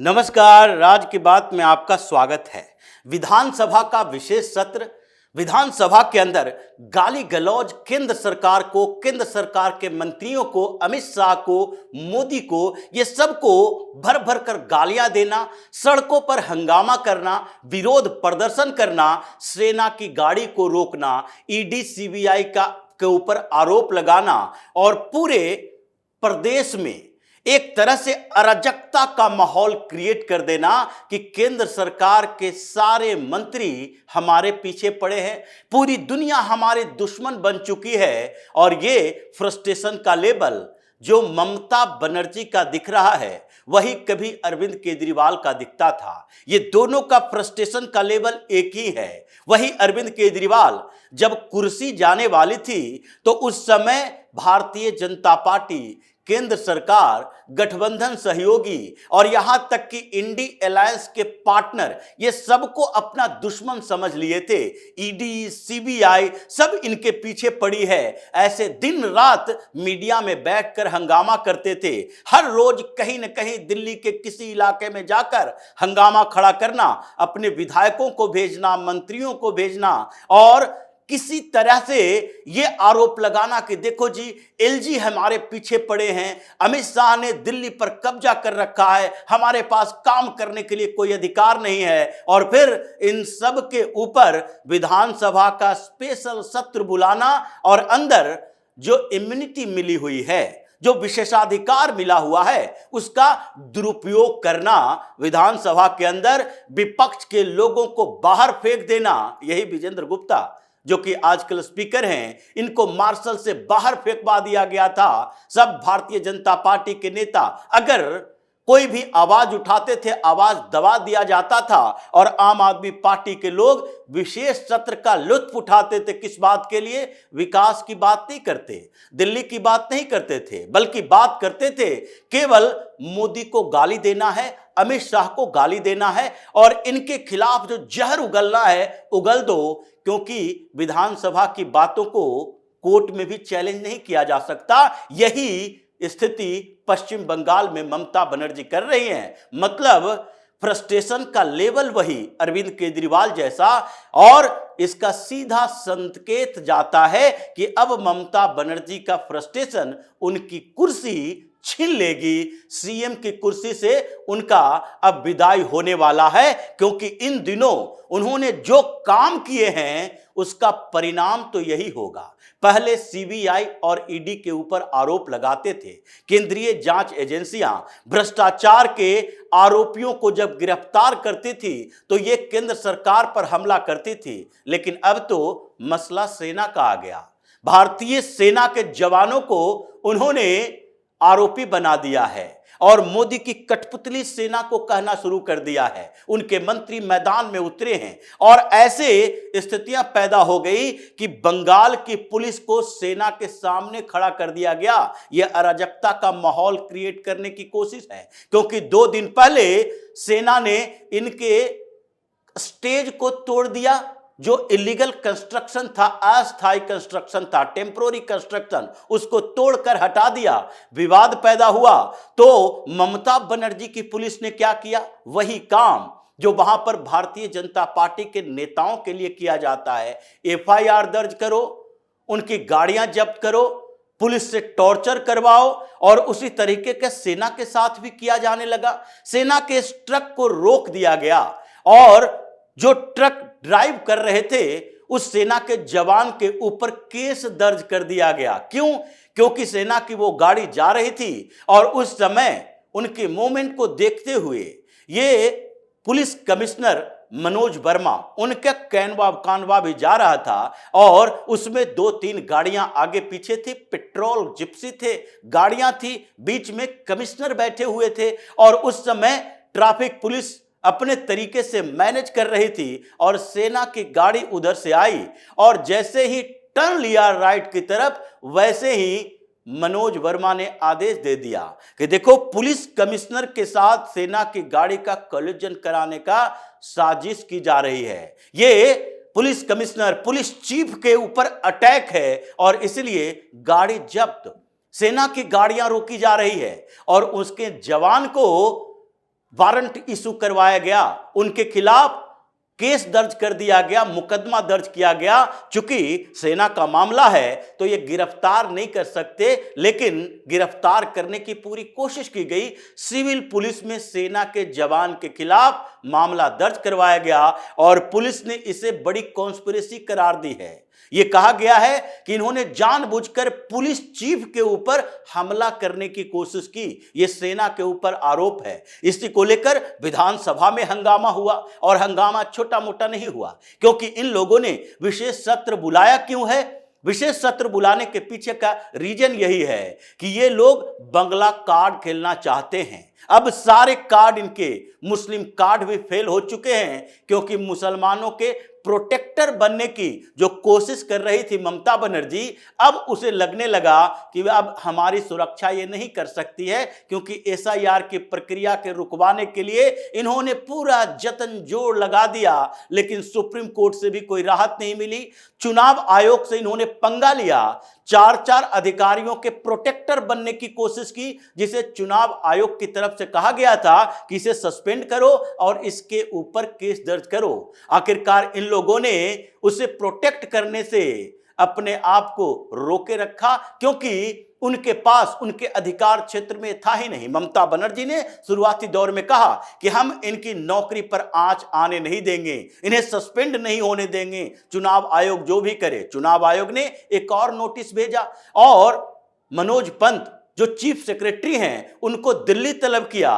नमस्कार, राज की बात में आपका स्वागत है। विधानसभा का विशेष सत्र। विधानसभा के अंदर गाली गलौज केंद्र सरकार को, केंद्र सरकार के मंत्रियों को, अमित शाह को, मोदी को, ये सबको भर भर कर गालियां देना, सड़कों पर हंगामा करना, विरोध प्रदर्शन करना, सेना की गाड़ी को रोकना, ईडी सीबीआई के ऊपर आरोप लगाना और पूरे प्रदेश में एक तरह से अराजकता का माहौल क्रिएट कर देना कि केंद्र सरकार के सारे मंत्री हमारे पीछे पड़े हैं, पूरी दुनिया हमारे दुश्मन बन चुकी है। और ये फ्रस्ट्रेशन का लेवल जो ममता बनर्जी का दिख रहा है वही कभी अरविंद केजरीवाल का दिखता था। ये दोनों का फ्रस्ट्रेशन का लेवल एक ही है। वही अरविंद केजरीवाल जब कुर्सी जाने वाली थी तो उस समय भारतीय जनता पार्टी, केंद्र सरकार, गठबंधन सहयोगी और यहां तक कि इंडी अलायंस के पार्टनर ये सबको अपना दुश्मन समझ लिए थे। ईडी सीबीआई सब इनके पीछे पड़ी है। ऐसे दिन रात मीडिया में बैठकर हंगामा करते थे। हर रोज कहीं न कहीं दिल्ली के किसी इलाके में जाकर हंगामा खड़ा करना, अपने विधायकों को भेजना, मंत्रियों को भेजना और किसी तरह से ये आरोप लगाना कि देखो जी एलजी हमारे पीछे पड़े हैं, अमित शाह ने दिल्ली पर कब्जा कर रखा है, हमारे पास काम करने के लिए कोई अधिकार नहीं है। और फिर इन सब के ऊपर विधानसभा का स्पेशल सत्र बुलाना और अंदर जो इम्यूनिटी मिली हुई है, जो विशेषाधिकार मिला हुआ है, उसका दुरुपयोग करना, विधानसभा के अंदर विपक्ष के लोगों को बाहर फेंक देना। यही विजेंद्र गुप्ता जो कि आजकल स्पीकर हैं, इनको मार्शल से बाहर फेंकवा दिया गया था। सब भारतीय जनता पार्टी के नेता अगर कोई भी आवाज उठाते थे, आवाज दबा दिया जाता था और आम आदमी पार्टी के लोग विशेष सत्र का लुत्फ उठाते थे। किस बात के लिए? विकास की बात नहीं करते, दिल्ली की बात नहीं करते थे, बल्कि बात करते थे केवल मोदी को गाली देना है, अमित शाह को गाली देना है और इनके खिलाफ जो जहर उगलना है उगल दो, क्योंकि विधानसभा की बातों को कोर्ट में भी चैलेंज नहीं किया जा सकता। यही स्थिति पश्चिम बंगाल में ममता बनर्जी कर रही हैं। मतलब फ्रस्ट्रेशन का लेवल वही अरविंद केजरीवाल जैसा, और इसका सीधा संकेत जाता है कि अब ममता बनर्जी का फ्रस्ट्रेशन उनकी कुर्सी छीन लेगी। सीएम की कुर्सी से उनका अब विदाई होने वाला है, क्योंकि इन दिनों उन्होंने जो काम किए हैं उसका परिणाम तो यही होगा। पहले सीबीआई और ईडी के ऊपर आरोप लगाते थे, केंद्रीय जांच एजेंसियां भ्रष्टाचार के आरोपियों को जब गिरफ्तार करती थी तो ये केंद्र सरकार पर हमला करती थी। लेकिन अब तो मसला सेना का आ गया। भारतीय सेना के जवानों को उन्होंने आरोपी बना दिया है और मोदी की कठपुतली सेना को कहना शुरू कर दिया है। उनके मंत्री मैदान में उतरे हैं और ऐसे स्थितियां पैदा हो गई कि बंगाल की पुलिस को सेना के सामने खड़ा कर दिया गया। यह अराजकता का माहौल क्रिएट करने की कोशिश है, क्योंकि 2 दिन पहले सेना ने इनके स्टेज को तोड़ दिया। जो इलीगल कंस्ट्रक्शन था, अस्थायी कंस्ट्रक्शन था, टेम्पोररी कंस्ट्रक्शन, उसको तोड़कर हटा दिया। विवाद पैदा हुआ तो ममता बनर्जी की पुलिस ने क्या किया? वही काम जो वहां पर भारतीय जनता पार्टी के नेताओं के लिए किया जाता है। एफआईआर दर्ज करो, उनकी गाड़ियां जब्त करो, पुलिस से टॉर्चर करवाओ, और उसी तरीके के सेना के साथ भी किया जाने लगा। सेना के इस ट्रक को रोक दिया गया और जो ट्रक ड्राइव कर रहे थे उस सेना के जवान के ऊपर केस दर्ज कर दिया गया। क्यों? क्योंकि सेना की वो गाड़ी जा रही थी और उस समय उनके मूवमेंट को देखते हुए ये पुलिस कमिश्नर मनोज वर्मा उनका कानवा भी जा रहा था और उसमें 2-3 गाड़ियां आगे पीछे थी, पेट्रोल जिप्सी थे, गाड़ियां थी, बीच में कमिश्नर बैठे हुए थे और उस समय ट्रैफिक पुलिस अपने तरीके से मैनेज कर रही थी और सेना की गाड़ी उधर से आई और जैसे ही टर्न लिया राइट की तरफ, वैसे ही मनोज वर्मा ने आदेश दे दिया कि देखो पुलिस कमिश्नर के साथ सेना की गाड़ी का कोलिजन कराने का साजिश की जा रही है। ये पुलिस कमिश्नर, पुलिस चीफ के ऊपर अटैक है और इसलिए गाड़ी जब्त, सेना की गाड़ियां रोकी जा रही है और उसके जवान को वारंट इशू करवाया गया, उनके खिलाफ केस दर्ज कर दिया गया, मुकदमा दर्ज किया गया। चूंकि सेना का मामला है तो ये गिरफ्तार नहीं कर सकते, लेकिन गिरफ्तार करने की पूरी कोशिश की गई। सिविल पुलिस में सेना के जवान के खिलाफ मामला दर्ज करवाया गया और पुलिस ने इसे बड़ी कॉन्स्पिरेसी करार दी है। यह कहा गया है कि इन्होंने जानबूझकर पुलिस चीफ के ऊपर हमला करने की कोशिश की। यह सेना के ऊपर आरोप है। इसी को लेकर विधानसभा में हंगामा हुआ और हंगामा छोटा मोटा नहीं हुआ, क्योंकि इन लोगों ने विशेष सत्र बुलाया। क्यों है? विशेष सत्र बुलाने के पीछे का रीजन यही है कि ये लोग बंगला कार्ड खेलना चाहते हैं। अब सारे कार्ड इनके मुस्लिम कार्ड भी फेल हो चुके हैं, क्योंकि मुसलमानों के प्रोटेक्टर बनने की जो कोशिश कर रही थी ममता बनर्जी, अब उसे लगने लगा कि अब हमारी सुरक्षा ये नहीं कर सकती है, क्योंकि एसआईआर की प्रक्रिया के रुकवाने के लिए इन्होंने पूरा जतन जोर लगा दिया, लेकिन सुप्रीम कोर्ट से भी कोई राहत नहीं मिली। चुनाव आयोग से इन्होंने पंगा लिया, 4 अधिकारियों के प्रोटेक्टर बनने की कोशिश की, जिसे चुनाव आयोग की तरफ से कहा गया था कि इसे सस्पेंड करो और इसके ऊपर केस दर्ज करो। आखिरकार इन लोगों ने उसे प्रोटेक्ट करने से अपने आप को रोके रखा, क्योंकि उनके पास उनके अधिकार क्षेत्र में था ही नहीं। ममता बनर्जी ने शुरुआती दौर में कहा कि हम इनकी नौकरी पर आंच आने नहीं देंगे, इन्हें सस्पेंड नहीं होने देंगे, चुनाव आयोग जो भी करे। चुनाव आयोग ने एक और नोटिस भेजा और मनोज पंत जो चीफ सेक्रेटरी हैं उनको दिल्ली तलब किया।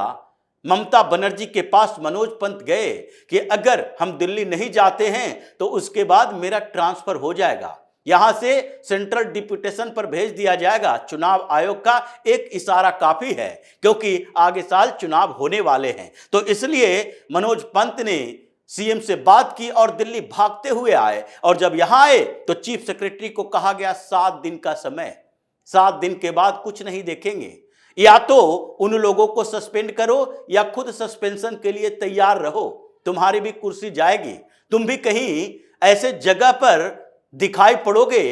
ममता बनर्जी के पास मनोज पंत गए कि अगर हम दिल्ली नहीं जाते हैं तो उसके बाद मेरा ट्रांसफर हो जाएगा, यहां से सेंट्रल डिप्यूटेशन पर भेज दिया जाएगा। चुनाव आयोग का एक इशारा काफी है, क्योंकि आगे साल चुनाव होने वाले हैं। तो इसलिए मनोज पंत ने सीएम से बात की और दिल्ली भागते हुए आए, और जब यहां आए तो चीफ सेक्रेटरी को कहा गया 7 दिन का समय, 7 दिन के बाद कुछ नहीं देखेंगे, या तो उन लोगों को सस्पेंड करो या खुद सस्पेंशन के लिए तैयार रहो, तुम्हारी भी कुर्सी जाएगी। तुम भी कहीं ऐसे जगह पर दिखाई पड़ोगे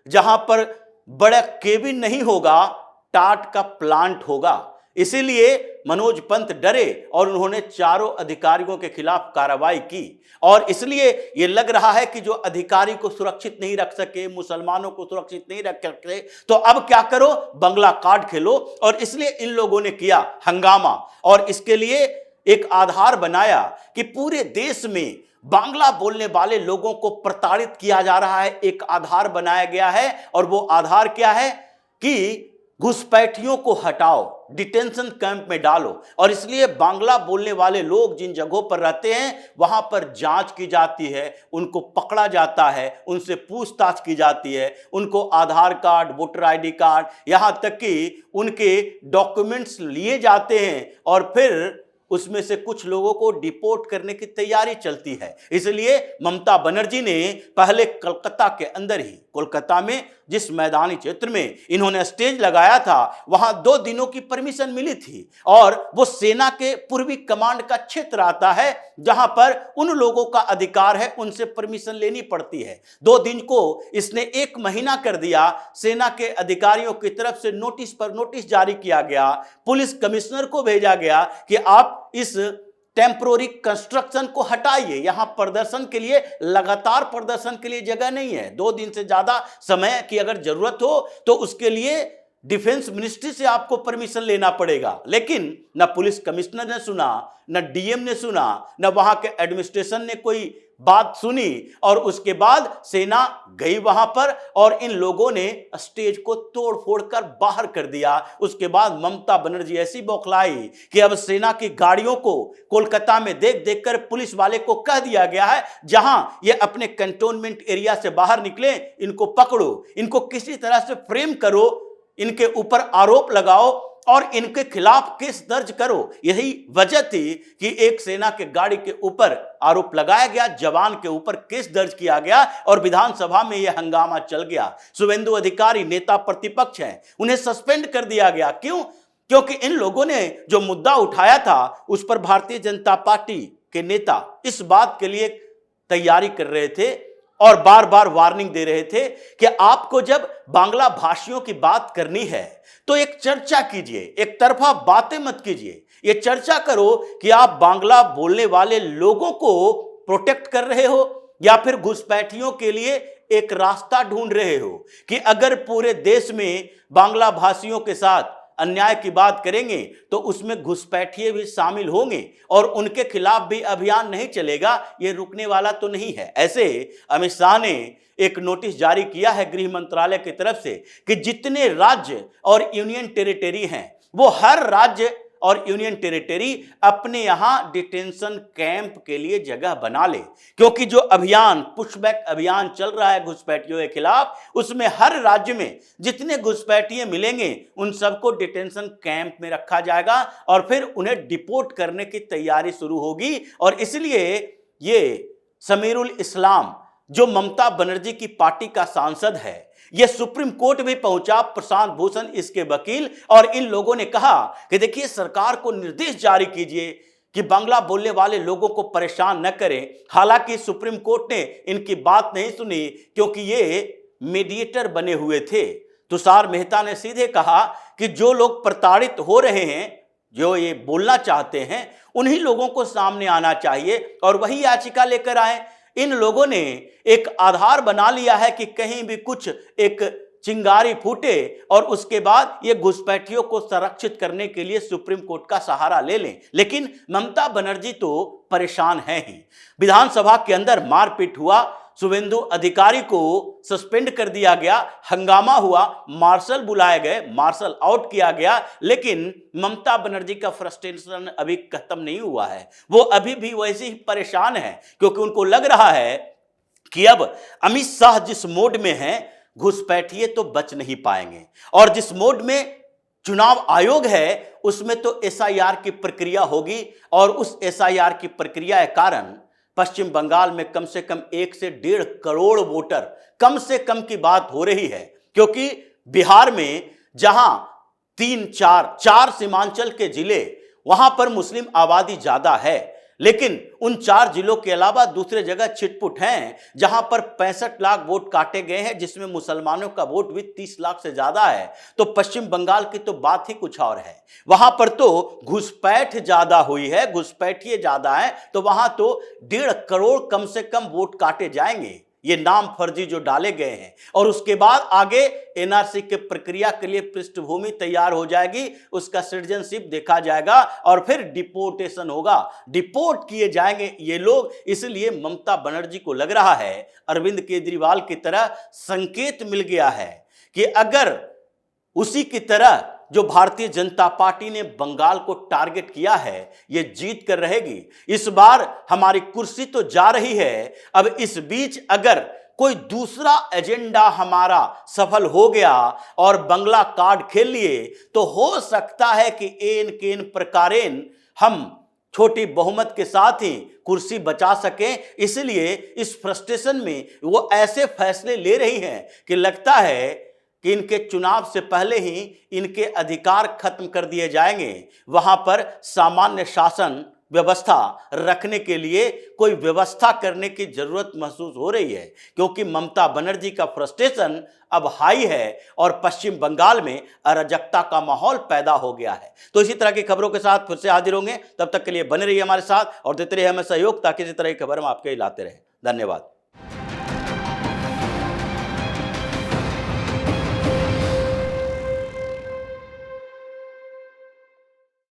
जहां पर बड़ा केबिन नहीं होगा, टाट का प्लांट होगा। इसीलिए मनोज पंत डरे और उन्होंने 4 अधिकारियों के खिलाफ कार्रवाई की। और इसलिए यह लग रहा है कि जो अधिकारी को सुरक्षित नहीं रख सके, मुसलमानों को सुरक्षित नहीं रख सके, तो अब क्या करो, बंगला कार्ड खेलो। और इसलिए इन लोगों ने किया हंगामा और इसके लिए एक आधार बनाया कि पूरे देश में बांग्ला बोलने वाले लोगों को प्रताड़ित किया जा रहा है। एक आधार बनाया गया है और वो आधार क्या है कि घुसपैठियों को हटाओ, डिटेंशन कैंप में डालो। और इसलिए बांग्ला बोलने वाले लोग जिन जगहों पर रहते हैं वहां पर जांच की जाती है, उनको पकड़ा जाता है, उनसे पूछताछ की जाती है, उनको आधार कार्ड, वोटर आईडी कार्ड, यहां तक कि उनके डॉक्यूमेंट्स लिए जाते हैं और फिर उसमें से कुछ लोगों को डिपोर्ट करने की तैयारी चलती है। इसलिए ममता बनर्जी ने पहले कलकत्ता के अंदर ही, कोलकाता में जिस मैदानी क्षेत्र में इन्होंने स्टेज लगाया था, वहां 2 दिनों की परमिशन मिली थी। और वो सेना के पूर्वी कमांड का क्षेत्र आता है जहां पर उन लोगों का अधिकार है, उनसे परमिशन लेनी पड़ती है। 2 दिन को इसने 1 महीना कर दिया। सेना के अधिकारियों की तरफ से नोटिस पर नोटिस जारी किया गया, पुलिस कमिश्नर को भेजा गया कि आप इस टेम्पोररी कंस्ट्रक्शन को हटाइए, यहां प्रदर्शन के लिए, लगातार प्रदर्शन के लिए जगह नहीं है। 2 दिन से ज्यादा समय की अगर जरूरत हो तो उसके लिए डिफेंस मिनिस्ट्री से आपको परमिशन लेना पड़ेगा। लेकिन न पुलिस कमिश्नर ने सुना, न डीएम ने सुना, न वहां के एडमिनिस्ट्रेशन ने कोई बात सुनी। और उसके बाद सेना गई वहां पर और इन लोगों ने स्टेज को तोड़ फोड़ कर बाहर कर दिया। उसके बाद ममता बनर्जी ऐसी बौखलाई कि अब सेना की गाड़ियों को कोलकाता में देख देख कर पुलिस वाले को कह दिया गया है, जहां ये अपने कंटोनमेंट एरिया से बाहर निकले, इनको पकड़ो, इनको किसी तरह से फ्रेम करो, इनके ऊपर आरोप लगाओ और इनके खिलाफ केस दर्ज करो। यही वजह थी कि एक सेना के गाड़ी के ऊपर आरोप लगाया गया, जवान के ऊपर केस दर्ज किया गया और विधानसभा में यह हंगामा चल गया। शुभेंदु अधिकारी नेता प्रतिपक्ष हैं, उन्हें सस्पेंड कर दिया गया। क्यों? क्योंकि इन लोगों ने जो मुद्दा उठाया था उस पर भारतीय जनता पार्टी के नेता इस बात के लिए तैयारी कर रहे थे, और बार बार वार्निंग दे रहे थे कि आपको जब बांग्ला भाषियों की बात करनी है तो एक चर्चा कीजिए, एक तरफा बातें मत कीजिए। ये चर्चा करो कि आप बांग्ला बोलने वाले लोगों को प्रोटेक्ट कर रहे हो या फिर घुसपैठियों के लिए एक रास्ता ढूंढ रहे हो कि अगर पूरे देश में बांग्ला भाषियों के साथ अन्याय की बात करेंगे तो उसमें घुसपैठिए भी शामिल होंगे और उनके खिलाफ भी अभियान नहीं चलेगा। ये रुकने वाला तो नहीं है। ऐसे अमित शाह ने एक नोटिस जारी किया है गृह मंत्रालय की तरफ से कि जितने राज्य और यूनियन टेरिटरी हैं वो हर राज्य और यूनियन टेरिटरी अपने यहां डिटेंशन कैंप के लिए जगह बना ले, क्योंकि जो अभियान पुशबैक अभियान चल रहा है घुसपैठियों के खिलाफ, उसमें हर राज्य में जितने घुसपैठिए मिलेंगे उन सबको डिटेंशन कैंप में रखा जाएगा और फिर उन्हें डिपोर्ट करने की तैयारी शुरू होगी। और इसलिए ये समीरुल इस्लाम जो ममता बनर्जी की पार्टी का सांसद है, यह सुप्रीम कोर्ट भी पहुंचा, प्रशांत भूषण इसके वकील, और इन लोगों ने कहा कि देखिए सरकार को निर्देश जारी कीजिए कि बांग्ला बोलने वाले लोगों को परेशान न करें। हालांकि सुप्रीम कोर्ट ने इनकी बात नहीं सुनी क्योंकि ये मीडिएटर बने हुए थे। तुषार मेहता ने सीधे कहा कि जो लोग प्रताड़ित हो रहे हैं, जो ये बोलना चाहते हैं, उन्हीं लोगों को सामने आना चाहिए और वही याचिका लेकर आए। इन लोगों ने एक आधार बना लिया है कि कहीं भी कुछ एक चिंगारी फूटे और उसके बाद ये घुसपैठियों को संरक्षित करने के लिए सुप्रीम कोर्ट का सहारा ले लें। लेकिन ममता बनर्जी तो परेशान है ही। विधानसभा के अंदर मारपीट हुआ, शुभेंदु अधिकारी को सस्पेंड कर दिया गया, हंगामा हुआ, मार्शल बुलाए गए, मार्शल आउट किया गया, लेकिन ममता बनर्जी का फ्रस्ट्रेशन अभी खत्म नहीं हुआ है। वो अभी भी वैसे ही परेशान है क्योंकि उनको लग रहा है कि अब अमित शाह जिस मोड में है, घुसपैठिए तो बच नहीं पाएंगे, और जिस मोड में चुनाव आयोग है उसमें तो एसआईआर की प्रक्रिया होगी और उस एसआईआर की प्रक्रिया के कारण पश्चिम बंगाल में कम से कम 1 से 1.5 करोड़ वोटर कम से कम की बात हो रही है। क्योंकि बिहार में जहां 4 सीमांचल के जिले, वहां पर मुस्लिम आबादी ज्यादा है, लेकिन उन 4 जिलों के अलावा दूसरे जगह छिटपुट हैं जहां पर 65 लाख वोट काटे गए हैं, जिसमें मुसलमानों का वोट भी 30 लाख से ज्यादा है। तो पश्चिम बंगाल की तो बात ही कुछ और है। वहां पर तो घुसपैठ ज्यादा हुई है, घुसपैठिए ज्यादा है, तो वहां तो 1.5 करोड़ कम से कम वोट काटे जाएंगे। ये नाम फर्जी जो डाले गए हैं, और उसके बाद आगे एनआरसी के प्रक्रिया के लिए पृष्ठभूमि तैयार हो जाएगी, उसका सिटीजनशिप देखा जाएगा और फिर डिपोर्टेशन होगा, डिपोर्ट किए जाएंगे ये लोग। इसलिए ममता बनर्जी को लग रहा है अरविंद केजरीवाल की तरह संकेत मिल गया है कि अगर उसी की तरह जो भारतीय जनता पार्टी ने बंगाल को टारगेट किया है, ये जीत कर रहेगी। इस बार हमारी कुर्सी तो जा रही है, अब इस बीच अगर कोई दूसरा एजेंडा हमारा सफल हो गया और बंगला कार्ड खेल लिए तो हो सकता है कि एन केन प्रकारेण हम छोटी बहुमत के साथ ही कुर्सी बचा सकें। इसलिए इस फ्रस्ट्रेशन में वो ऐसे फैसले ले रही हैं कि लगता है कि इनके चुनाव से पहले ही इनके अधिकार खत्म कर दिए जाएंगे। वहां पर सामान्य शासन व्यवस्था रखने के लिए कोई व्यवस्था करने की जरूरत महसूस हो रही है, क्योंकि ममता बनर्जी का फ्रस्ट्रेशन अब हाई है और पश्चिम बंगाल में अराजकता का माहौल पैदा हो गया है। तो इसी तरह की खबरों के साथ फिर से हाजिर होंगे, तब तक के लिए बने रहिए हमारे साथ और देते रहिए हमें सहयोग, ताकि इसी तरह की खबर हम आपके लाते रहें। धन्यवाद।